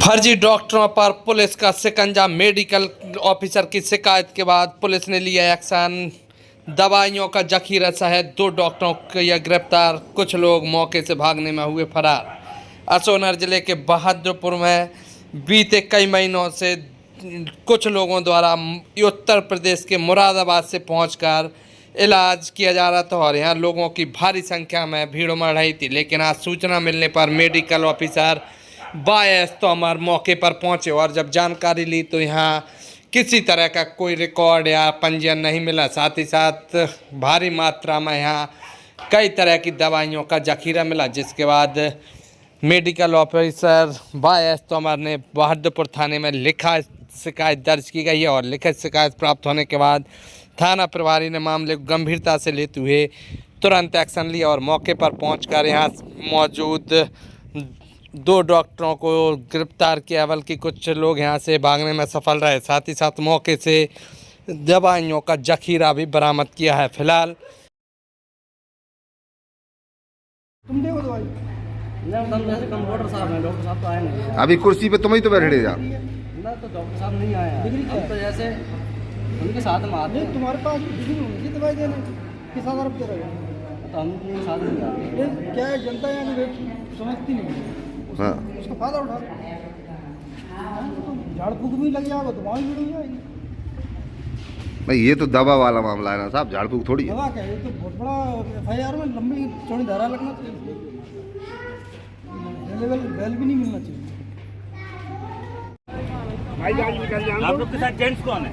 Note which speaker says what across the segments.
Speaker 1: फर्जी डॉक्टरों पर पुलिस का शिकंजा। मेडिकल ऑफिसर की शिकायत के बाद पुलिस ने लिया एक्शन। दवाइयों का जखीरा सहित 2 डॉक्टरों को किया गिरफ्तार। कुछ लोग मौके से भागने में हुए फरार। असोनर जिले के बहादुरपुर में बीते कई महीनों से कुछ लोगों द्वारा उत्तर प्रदेश के मुरादाबाद से पहुंचकर इलाज किया जा रहा था और यहाँ लोगों की भारी संख्या में भीड़ उमड़ रही थी। लेकिन आज सूचना मिलने पर मेडिकल ऑफिसर बायस तोमर मौके पर पहुंचे और जब जानकारी ली तो यहाँ किसी तरह का कोई रिकॉर्ड या पंजीयन नहीं मिला। साथ ही साथ भारी मात्रा में यहाँ कई तरह की दवाइयों का जखीरा मिला, जिसके बाद मेडिकल ऑफिसर बायस तोमर ने बहादुरपुर थाने में लिखा शिकायत दर्ज की गई है और लिखित शिकायत प्राप्त होने के बाद थाना प्रभारी ने मामले को गंभीरता से लेते हुए तुरंत एक्शन लिया और मौके पर पहुंचकर यहाँ मौजूद 2 डॉक्टरों को गिरफ्तार किया, बल्कि कुछ लोग यहां से भागने में सफल रहे। साथ ही साथ मौके से दवाइयों का जखीरा भी बरामद किया है। फिलहाल
Speaker 2: तुम देखो दवाई
Speaker 3: हम जैसे कंप्यूटर साहब हैं, डॉक्टर साहब तो आए नहीं।
Speaker 4: अभी कुर्सी पे तुम ही तो बैठे जा।
Speaker 3: ना तो डॉक्टर साहब नहीं आए हैं। हम तो जैसे उनके साथ में आते
Speaker 2: नहीं,
Speaker 3: हैं।
Speaker 2: तुम्हारे पास डिग्री होगी दवाई देने किस आधार पर दे रहे हो?
Speaker 3: तो हम उनके साथ नहीं आते।
Speaker 2: ये क्या है, जनता यानी समझती नहीं,
Speaker 4: हाँ
Speaker 2: उसका फायदा उठा झाड़ फूक भी लग जाएगा तो वहाँ भी जाएगी।
Speaker 4: भाई ये तो दवा वाला मामला है ना साहब, झाड़ फूक थोड़ी है।
Speaker 2: दवा क्या है, ये तो बहुत बड़ा FIR में लंबी चौड़ी धारा लगना चाहिए, बेल भी नहीं मिलना चाहिए।
Speaker 5: आप लोग के साथ जेंट्स कौन है?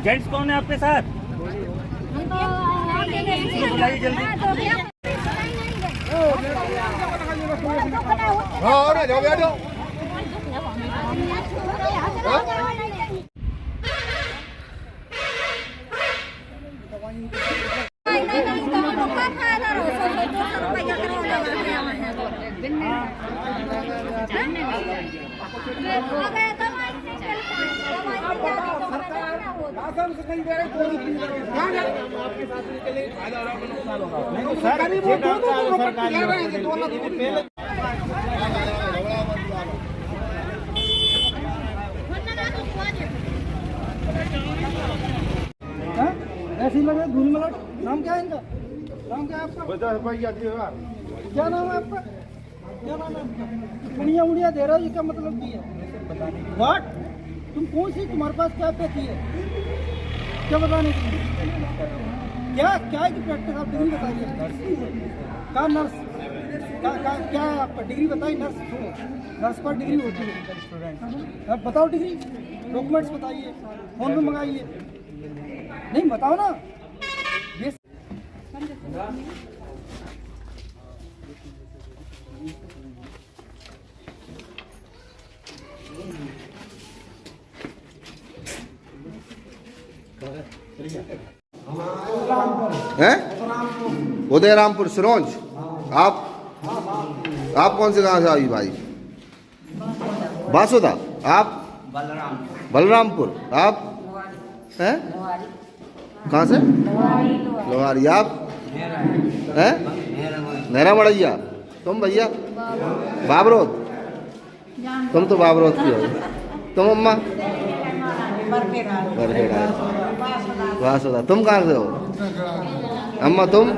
Speaker 5: जेंट्स कौन है आपके साथ? बुलाइए जल्दी।
Speaker 2: ऐसे ही लगे धूल मलट। नाम क्या है इनका? नाम क्या है आपका? क्या नाम है आपका? क्या नाम है आपका? उड़िया उड़िया दे रहा है, ये क्या मतलब की है? व्हाट? तुम कौन सी, तुम्हारे पास क्या पैसी है? क्या बताने की? क्या क्या है कि प्रैक्टिस? आप डिग्री बताइए। कहाँ नर्स? क्या है आपका? डिग्री बताइए। नर्स पर डिग्री होती है। स्टूडेंट बताओ डिग्री, डॉक्यूमेंट्स बताइए, फोन में मंगाइए। नहीं बताओ ना। ये
Speaker 4: हैं? उदयरामपुर सिरोंज। आप कौन से गांव से आई भाई? बासुदा। आप? बलरामपुर। आप हैं? कहाँ से? लोहारी। आप हैं? नहरा मड़ैया। तुम भैया? बाबरोद। तुम तो बाबरोद की हो। तुम अम्मा? वासुदा। तुम कहाँ से हो अम्मा? तुम?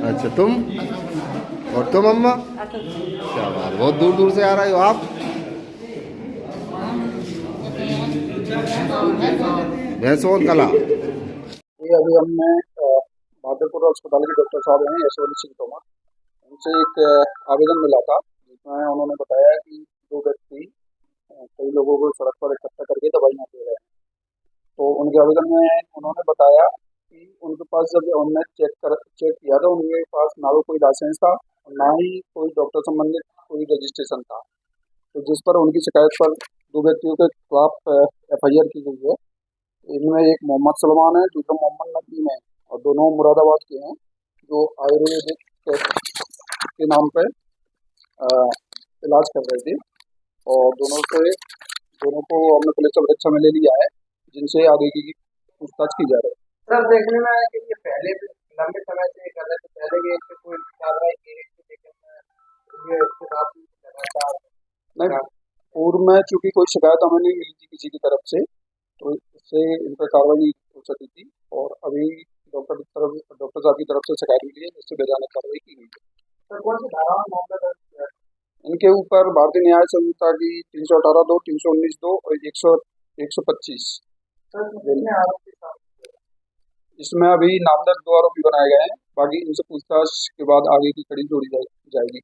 Speaker 4: अच्छा तुम? और तुम अम्मा? क्या बात, बहुत दूर दूर से आ रहे हो आप। भैंसोन कला।
Speaker 6: ये अभी हमने बहादुरपुर अस्पताल के डॉक्टर साहब हैं यशवंत सिंह तोमर, उनसे एक आवेदन मिला था जिसमें उन्होंने बताया कि 2 व्यक्ति कई लोगों को सड़क पर इकट्ठा करके दवाइयाँ दे रहे हैं। तो उनके आवेदन में उन्होंने बताया कि उनके पास जब उन्होंने चेक किया तो उनके पास ना तो कोई लाइसेंस था और ना ही कोई डॉक्टर संबंधित कोई रजिस्ट्रेशन था। तो जिस पर उनकी शिकायत पर 2 व्यक्तियों के खिलाफ FIR की गई है। इनमें एक मोहम्मद सलमान है, दूसरा मोहम्मद नदीम है और दोनों मुरादाबाद के हैं, जो आयुर्वेदिक के नाम पर इलाज कर रहे थे और दोनों को हमने पुलिस सुरक्षा में ले लिया है, जिनसे आगे की पूछताछ की जा रही है।
Speaker 3: सर देखने में आया कि ये पहले भी लंबे समय से कर रहे थे, पहले भी इससे कोई कार्रवाई की है, लेकिन ये इसके साथ लगातार
Speaker 6: में चूंकि कोई शिकायत हमें नहीं मिली थी किसी की तरफ से, तो इससे इन पर कार्रवाई हो सकी थी। और अभी डॉक्टर साहब की तरफ से शिकायत मिली है, जिससे बेजाने कार्रवाई की गई है। कौन सी धारा में मामला दर्ज किया है? इनके ऊपर भारतीय न्याय संहिता की 318(2), 319(2) और 125। इसमें अभी नामजद 2 आरोपी बनाए गए हैं। बाकी इनसे पूछताछ के बाद आगे की कड़ी जोड़ी जाएगी।